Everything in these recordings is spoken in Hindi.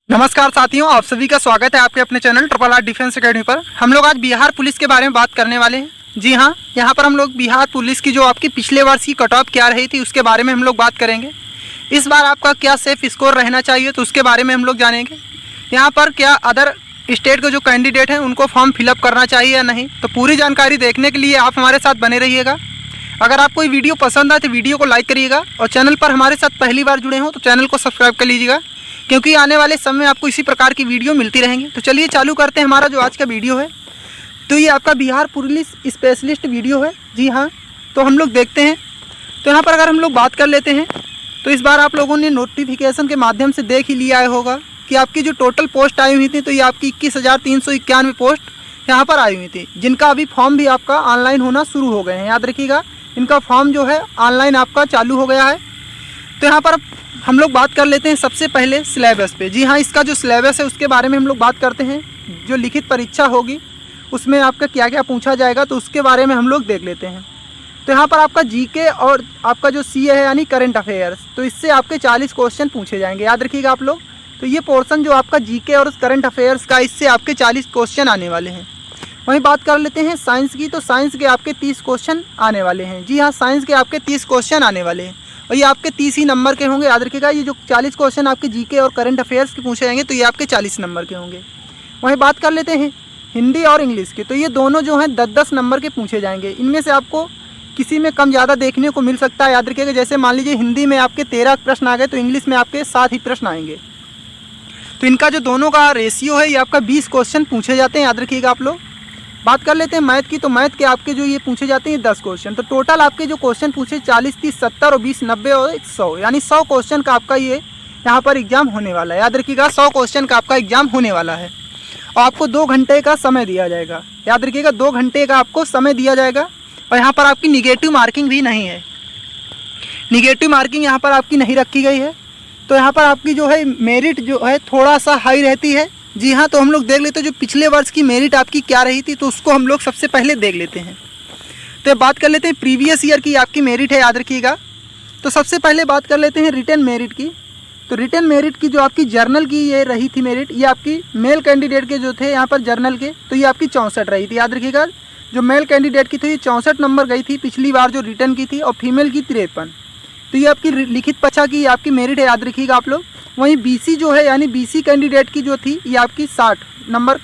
नमस्कार साथियों, आप सभी का स्वागत है आपके अपने channel triple R defence academy पर। हम लोग आज बिहार पुलिस के बारे में बात करने वाले हैं। जी हाँ, यहाँ पर हम लोग बिहार पुलिस की जो आपकी पिछले वर्ष की कट ऑफ क्या रही थी उसके बारे में हम लोग बात करेंगे। इस बार आपका क्या सेफ स्कोर रहना चाहिए तो उसके बारे में हम लोग जानेंगे। यहाँ पर क्या अदर स्टेट के जो कैंडिडेट हैं उनको फॉर्म फिलअप करना चाहिए या नहीं, तो पूरी जानकारी देखने के लिए आप हमारे साथ बने रहिएगा। अगर आपको ये वीडियो पसंद आए तो वीडियो को लाइक करिएगा और चैनल पर हमारे साथ पहली बार जुड़े हों तो चैनल को सब्सक्राइब कर लीजिएगा, क्योंकि आने वाले समय में आपको इसी प्रकार की वीडियो मिलती रहेंगी। तो चलिए चालू करते हैं हमारा जो आज का वीडियो है। तो ये आपका बिहार पुलिस स्पेशलिस्ट वीडियो है। जी हाँ, तो हम लोग देखते हैं। तो यहाँ पर अगर हम लोग बात कर लेते हैं तो इस बार आप लोगों ने नोटिफिकेशन के माध्यम से देख ही लिया होगा कि आपकी जो टोटल पोस्ट आई हुई थी तो ये आपकी 21,391 पोस्ट यहाँ पर आई हुई थी, जिनका अभी फॉर्म भी आपका ऑनलाइन होना शुरू हो गए हैं। याद रखिएगा, इनका फॉर्म जो है ऑनलाइन आपका चालू हो गया है। तो यहाँ पर हम लोग बात कर लेते हैं सबसे पहले सिलेबस पे। जी हाँ, इसका जो सिलेबस है उसके बारे में हम लोग बात करते हैं। जो लिखित परीक्षा होगी उसमें आपका क्या क्या पूछा जाएगा तो उसके बारे में हम लोग देख लेते हैं। तो यहाँ पर आपका जीके और आपका जो सीए है यानी करंट अफेयर्स, तो इससे आपके 40 क्वेश्चन पूछे जाएंगे। याद रखिएगा आप लोग। तो ये पोर्शन जो आपका जीके और करंट अफेयर्स का, इससे आपके 40 क्वेश्चन आने वाले हैं। वहीं बात कर लेते हैं साइंस की। तो साइंस के आपके 30 क्वेश्चन आने वाले हैं। जी हाँ, साइंस के आपके 30 क्वेश्चन आने वाले हैं और ये आपके 30 ही नंबर के होंगे। याद रखिएगा, ये जो 40 क्वेश्चन आपके जीके और करंट अफेयर्स के पूछे जाएंगे तो ये आपके 40 नंबर के होंगे। वहीं बात कर लेते हैं हिंदी और इंग्लिश के। तो ये दोनों जो हैं 10-10 नंबर के पूछे जाएंगे। इनमें से आपको किसी में कम ज़्यादा देखने को मिल सकता है। याद रखिएगा, जैसे मान लीजिए हिंदी में आपके 13 प्रश्न आ गए तो इंग्लिश में आपके 7 ही प्रश्न आएंगे। तो इनका जो दोनों का रेशियो है ये आपका 20 क्वेश्चन पूछे जाते हैं। याद रखिएगा आप लोग। बात कर लेते हैं मैथ की। तो मैथ के आपके जो ये पूछे जाते हैं 10 क्वेश्चन। तो टोटल आपके जो क्वेश्चन पूछे 40, 30, 70 और 20, 90 और 100, यानी 100 क्वेश्चन का आपका ये यहाँ पर एग्जाम होने वाला है। याद रखिएगा, 100 क्वेश्चन का आपका एग्जाम होने वाला है और आपको 2 घंटे का समय दिया जाएगा। याद रखिएगा, 2 घंटे का आपको समय दिया जाएगा। और यहाँ पर आपकी निगेटिव मार्किंग भी नहीं है। निगेटिव मार्किंग यहाँ पर आपकी नहीं रखी गई है। तो यहाँ पर आपकी जो है मेरिट जो है थोड़ा सा हाई रहती है। जी हाँ, तो हम लोग देख लेते हैं जो पिछले वर्ष की मेरिट आपकी क्या रही थी तो उसको हम लोग सबसे पहले देख लेते हैं। तो बात कर लेते हैं प्रीवियस ईयर की आपकी मेरिट है। याद रखिएगा, तो सबसे पहले बात कर लेते हैं रिटन मेरिट की। तो रिटन मेरिट की जो आपकी जर्नल की ये रही थी मेरिट, ये आपकी मेल कैंडिडेट के जो थे यहाँ पर जर्नल के, तो ये आपकी 64 रही थी। याद रखिएगा, जो मेल कैंडिडेट की थी ये 64 नंबर गई थी पिछली बार जो रिटर्न की थी, और फीमेल की 53। तो ये आपकी लिखित परीक्षा की आपकी मेरिट है। याद रखिएगा आप लोग। वहीं बीसी जो है यानी बीसी कैंडिडेट की जो थी ये आपकी 60 नंबर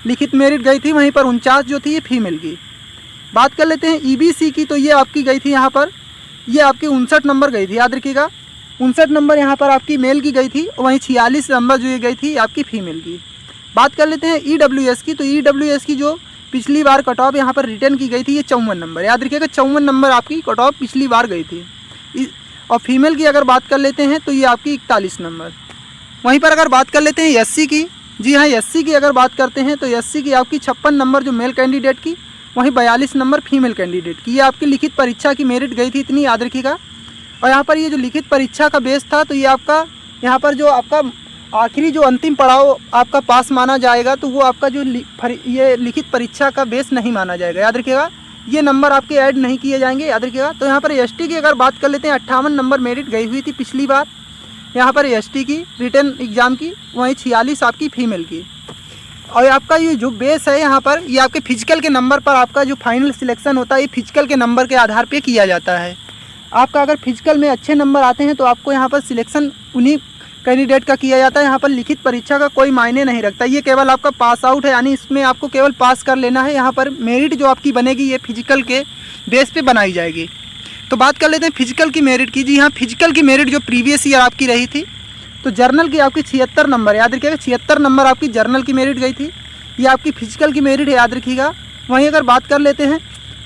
लिखित मेरिट गई थी। वहीं पर 49 जो थी ये फीमेल की। बात कर लेते हैं ईबीसी की। तो ये आपकी गई थी यहाँ पर, ये आपकी 59 नंबर गई थी। याद रखिएगा, 59 नंबर यहाँ पर आपकी मेल की गई थी। वहीं 46 नंबर जो ये गई थी आपकी फीमेल की। बात कर लेते हैं ईडब्ल्यूएस की। तो ईडब्ल्यूएस की जो पिछली बार कट ऑफ यहाँ पर रिटर्न की गई थी ये 54 नंबर। याद रखिएगा, 54 नंबर आपकी कट ऑफ पिछली बार गई थी। और फीमेल की अगर बात कर लेते हैं तो ये आपकी 41 नंबर। वहीं पर अगर बात कर लेते हैं एससी की। जी हाँ, एससी की अगर बात करते हैं तो एससी की आपकी 56 नंबर जो मेल कैंडिडेट की, वहीं 42 नंबर फीमेल कैंडिडेट की। ये आपकी लिखित परीक्षा की मेरिट गई थी इतनी। याद रखिएगा। और यहाँ पर ये जो लिखित परीक्षा का बेस था तो ये आपका यहाँ पर जो आपका आखिरी जो अंतिम पड़ाव आपका पास माना जाएगा तो वो आपका जो ये लिखित परीक्षा का बेस नहीं माना जाएगा। याद रखिएगा, ये नंबर आपके ऐड नहीं किए जाएंगे। याद रखिएगा। तो यहाँ पर एसटी की अगर बात कर लेते हैं 58 नंबर मेरिट गई हुई थी पिछली बार यहाँ पर एसटी की रिटर्न एग्ज़ाम की। वहीं 46 आपकी फीमेल की। और आपका ये जो बेस है यहाँ पर ये आपके फिजिकल के नंबर पर आपका जो फाइनल सिलेक्शन होता है ये फिजिकल के नंबर के आधार पे किया जाता है। आपका अगर फिजिकल में अच्छे नंबर आते हैं तो आपको यहाँ पर सिलेक्शन उन्हीं कैंडिडेट का किया जाता है। यहाँ पर लिखित परीक्षा का कोई मायने नहीं रखता। ये केवल आपका पास आउट है, यानी इसमें आपको केवल पास कर लेना है। यहाँ पर मेरिट जो आपकी बनेगी ये फिजिकल के बेस पे बनाई जाएगी। तो बात कर लेते हैं फिजिकल की मेरिट की। जी हाँ, फिजिकल की मेरिट जो प्रीवियस ईयर आपकी रही थी तो जर्नल की आपकी 76 नंबर। याद रखिएगा, 76 नंबर आपकी जर्नल की मेरिट गई थी। ये आपकी फिजिकल की मेरिट है। याद रखिएगा। वहीं अगर बात कर लेते हैं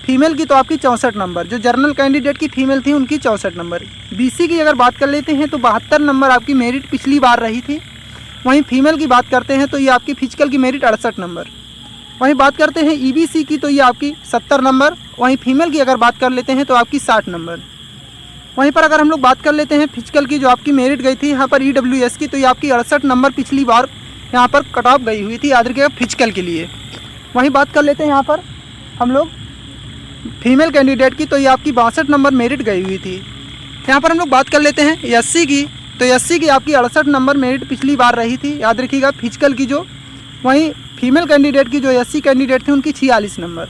फीमेल की तो आपकी 64 नंबर, जो जर्नल कैंडिडेट की फीमेल थी उनकी 64 नंबर। बीसी की अगर बात कर लेते हैं तो 72 नंबर आपकी मेरिट पिछली बार रही थी। वहीं फीमेल की बात करते हैं तो ये आपकी फिजिकल की मेरिट 68 नंबर। वहीं बात करते हैं ईबीसी की तो ये आपकी 70 नंबर। वहीं फीमेल की अगर बात कर लेते हैं तो आपकी 60 नंबर। वहीं पर अगर हम लोग बात कर लेते हैं फिजिकल की जो आपकी मेरिट गई थी यहाँ पर ईडब्ल्यूएस की, तो ये आपकी 68 नंबर पिछली बार यहाँ पर कट ऑफ गई हुई थी। याद रखिएगा, फिजिकल के लिए। वहीं बात कर लेते हैं यहाँ पर हम लोग फीमेल कैंडिडेट की। तो ये आपकी 62 नंबर मेरिट गई हुई थी। यहाँ पर हम लोग बात कर लेते हैं एससी की। तो एससी की आपकी 68 नंबर मेरिट पिछली बार रही थी, याद रखिएगा। फिजिकल की जो वहीं फीमेल कैंडिडेट की जो एससी कैंडिडेट थे उनकी 46 नंबर।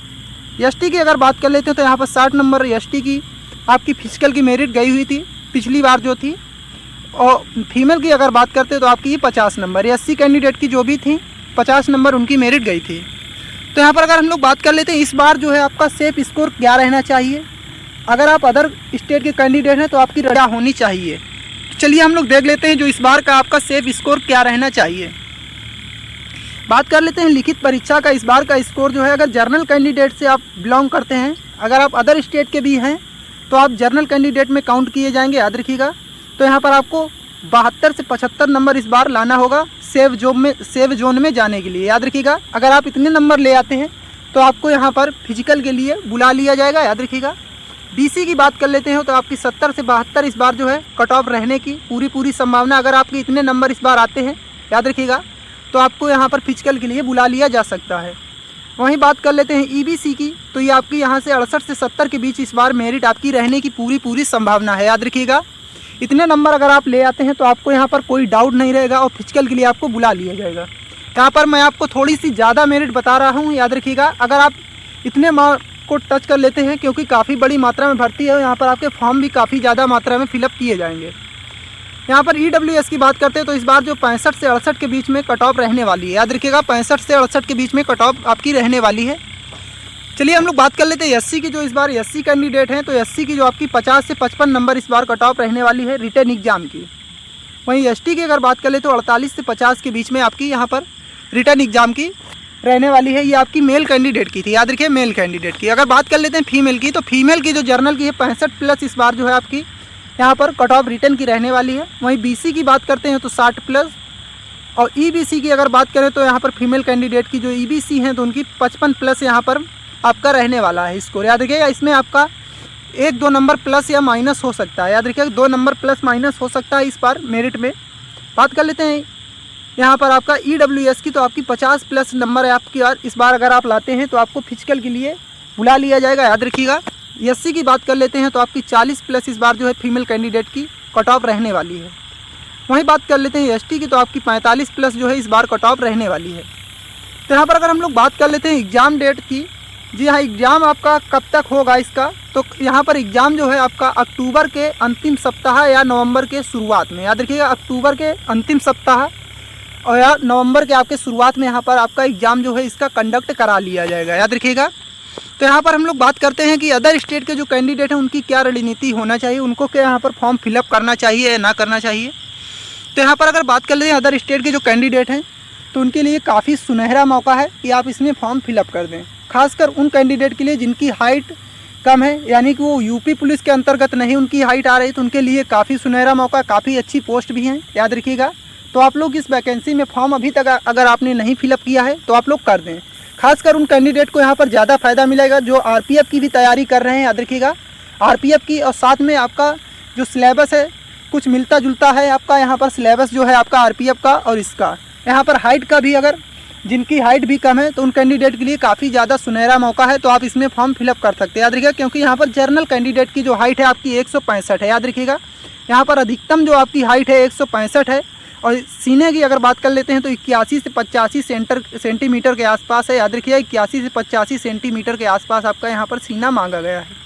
एसटी की अगर बात कर लेते हैं तो यहाँ पर 60 नंबर एसटी की आपकी फिजिकल की मेरिट गई हुई थी पिछली बार जो थी। और फीमेल की अगर बात करते हैं तो आपकी 50 नंबर, एससी कैंडिडेट की जो भी थी 50 नंबर उनकी मेरिट गई थी। तो यहाँ पर अगर हम लोग बात कर लेते हैं इस बार जो है आपका सेफ स्कोर क्या रहना चाहिए। अगर आप अदर स्टेट के कैंडिडेट हैं तो आपकी रजा होनी चाहिए। तो चलिए हम लोग देख लेते हैं जो इस बार का आपका सेफ स्कोर क्या रहना चाहिए। बात कर लेते हैं लिखित परीक्षा का। इस बार का स्कोर जो है, अगर जर्नल कैंडिडेट से आप बिलोंग करते हैं, अगर आप अदर स्टेट के भी हैं तो आप जर्नल कैंडिडेट में काउंट किए जाएंगे, याद रखिएगा। तो यहाँ पर आपको 72 से 75 नंबर इस बार लाना होगा सेव जोन में जाने के लिए, याद रखिएगा। अगर आप इतने नंबर ले आते हैं तो आपको यहाँ पर फिजिकल के लिए बुला लिया जाएगा, याद रखिएगा। बीसी की बात कर लेते हैं तो आपकी 70 से 72 इस बार जो है कट ऑफ रहने की पूरी संभावना। अगर आपके इतने नंबर इस बार आते हैं, याद रखिएगा, तो आपको यहाँ पर फिजिकल के लिए बुला लिया जा सकता है। वहीं बात कर लेते हैं ईबीसी की, तो ये आपकी यहाँ से 68 से 70 के बीच इस बार मेरिट आपकी रहने की पूरी संभावना है, याद रखिएगा। इतने नंबर अगर आप ले आते हैं तो आपको यहाँ पर कोई डाउट नहीं रहेगा और फिजिकल के लिए आपको बुला लिया जाएगा। यहाँ पर मैं आपको थोड़ी सी ज़्यादा मेरिट बता रहा हूँ, याद रखिएगा। अगर आप इतने मार्क को टच कर लेते हैं, क्योंकि काफ़ी बड़ी मात्रा में भर्ती है, यहाँ पर आपके फॉर्म भी काफ़ी ज़्यादा मात्रा में फिलअप किए जाएंगे। यहाँ पर ईडब्ल्यूएस की बात करते हैं तो इस बार जो 65 से 68 के बीच में कट ऑफ रहने वाली है, याद रखिएगा। 65 से 68 के बीच में कट ऑफ आपकी रहने वाली है। चलिए हम लोग बात कर लेते हैं एससी की। जो इस बार एससी कैंडिडेट हैं तो एससी की जो आपकी 50 से 55 नंबर इस बार कट ऑफ रहने वाली है रिटन एग्जाम की। वहीं एसटी की अगर बात कर ले तो 48 से 50 के बीच में आपकी यहाँ पर रिटन एग्जाम की रहने वाली है। ये आपकी मेल कैंडिडेट की थी, याद रखिए, मेल कैंडिडेट की। अगर बात कर लेते हैं फीमेल की, तो फीमेल की जो जर्नल की है 65 प्लस इस बार जो है आपकी यहाँ पर कट ऑफ रिटर्न की रहने वाली है। वहीं बीसी की बात करते हैं तो 60 प्लस, और ईबीसी की अगर बात करें तो यहाँ पर फीमेल कैंडिडेट की जो ईबीसी हैं तो उनकी 55 प्लस यहाँ पर आपका रहने वाला है स्कोर, याद रखिएगा। इसमें आपका 1-2 नंबर प्लस या माइनस हो सकता है, याद रखिएगा। 2 नंबर प्लस माइनस हो सकता है इस बार मेरिट में। बात कर लेते हैं यहाँ पर आपका ईडब्ल्यूएस की, तो आपकी 50 प्लस नंबर है आपकी। इस बार अगर आप लाते हैं तो आपको फिजिकल के लिए बुला लिया जाएगा, याद रखिएगा। एससी की बात कर लेते हैं तो आपकी 40 प्लस इस बार जो है फीमेल कैंडिडेट की कट ऑफ रहने वाली है। वहीं बात कर लेते हैं एसटी की, तो आपकी 45 प्लस जो है इस बार कट ऑफ रहने वाली है। तो यहाँ पर अगर हम लोग बात कर लेते हैं एग्ज़ाम डेट की, जी हाँ, एग्ज़ाम आपका कब तक होगा इसका, तो यहाँ पर एग्ज़ाम जो है आपका अक्टूबर के अंतिम सप्ताह या नवंबर के शुरुआत में, याद रखिएगा। अक्टूबर के अंतिम सप्ताह और या नवंबर के आपके शुरुआत में यहाँ पर आपका एग्ज़ाम जो है इसका कंडक्ट करा लिया जाएगा, याद रखिएगा। तो यहाँ पर हम लोग बात करते हैं कि अदर स्टेट के जो कैंडिडेट हैं उनकी क्या रणनीति होना चाहिए, उनको क्या यहाँ पर फॉर्म फिलअप करना चाहिए या ना करना चाहिए। तो यहाँ पर अगर बात कर लेते हैं अदर स्टेट के जो कैंडिडेट हैं तो उनके लिए काफ़ी सुनहरा मौका है कि आप इसमें फॉर्म फिलअप कर दें। खासकर उन कैंडिडेट के लिए जिनकी हाइट कम है, यानी कि वो यूपी पुलिस के अंतर्गत नहीं उनकी हाइट आ रही, तो उनके लिए काफ़ी सुनहरा मौका, काफ़ी अच्छी पोस्ट भी हैं, याद रखिएगा। तो आप लोग इस वैकेंसी में फॉर्म अभी तक अगर आपने नहीं फिलअप किया है तो आप लोग कर दें। खासकर उन कैंडिडेट को यहाँ पर ज़्यादा फ़ायदा मिलेगा जो आरपीएफ की भी तैयारी कर रहे हैं, याद रखिएगा। आरपीएफ की और साथ में आपका जो सिलेबस है कुछ मिलता जुलता है आपका यहाँ पर सिलेबस जो है आपका आरपीएफ का और इसका। यहाँ पर हाइट का भी, अगर जिनकी हाइट भी कम है तो उन कैंडिडेट के लिए काफ़ी ज़्यादा सुनहरा मौका है, तो आप इसमें फॉर्म फिलअप कर सकते हैं, याद रखिएगा। क्योंकि यहाँ पर जर्नल कैंडिडेट की जो हाइट है आपकी 165 है, याद रखिएगा। यहाँ पर अधिकतम जो आपकी हाइट है 165 है, और सीने की अगर बात कर लेते हैं तो 81 से 85 सेंटीमीटर के आसपास है, याद रखिएगा। 81 से 85 सेंटीमीटर के आसपास आपका यहाँ पर सीना मांगा गया है।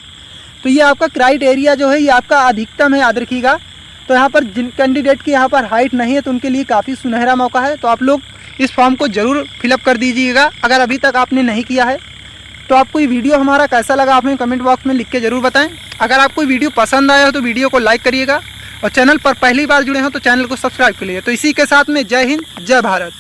तो ये आपका क्राइटेरिया जो है ये आपका अधिकतम है, याद रखिएगा। तो यहाँ पर जिन कैंडिडेट की यहाँ पर हाइट नहीं है तो उनके लिए काफ़ी सुनहरा मौका है, तो आप लोग इस फॉर्म को ज़रूर फिलअप कर दीजिएगा अगर अभी तक आपने नहीं किया है। तो आपको ये वीडियो हमारा कैसा लगा आप हमें कमेंट बॉक्स में लिख के ज़रूर बताएं। अगर आपको वीडियो पसंद आया हो तो वीडियो को लाइक करिएगा, और चैनल पर पहली बार जुड़े हो तो चैनल को सब्सक्राइब कर लीजिए। तो इसी के साथ में जय हिंद, जय भारत।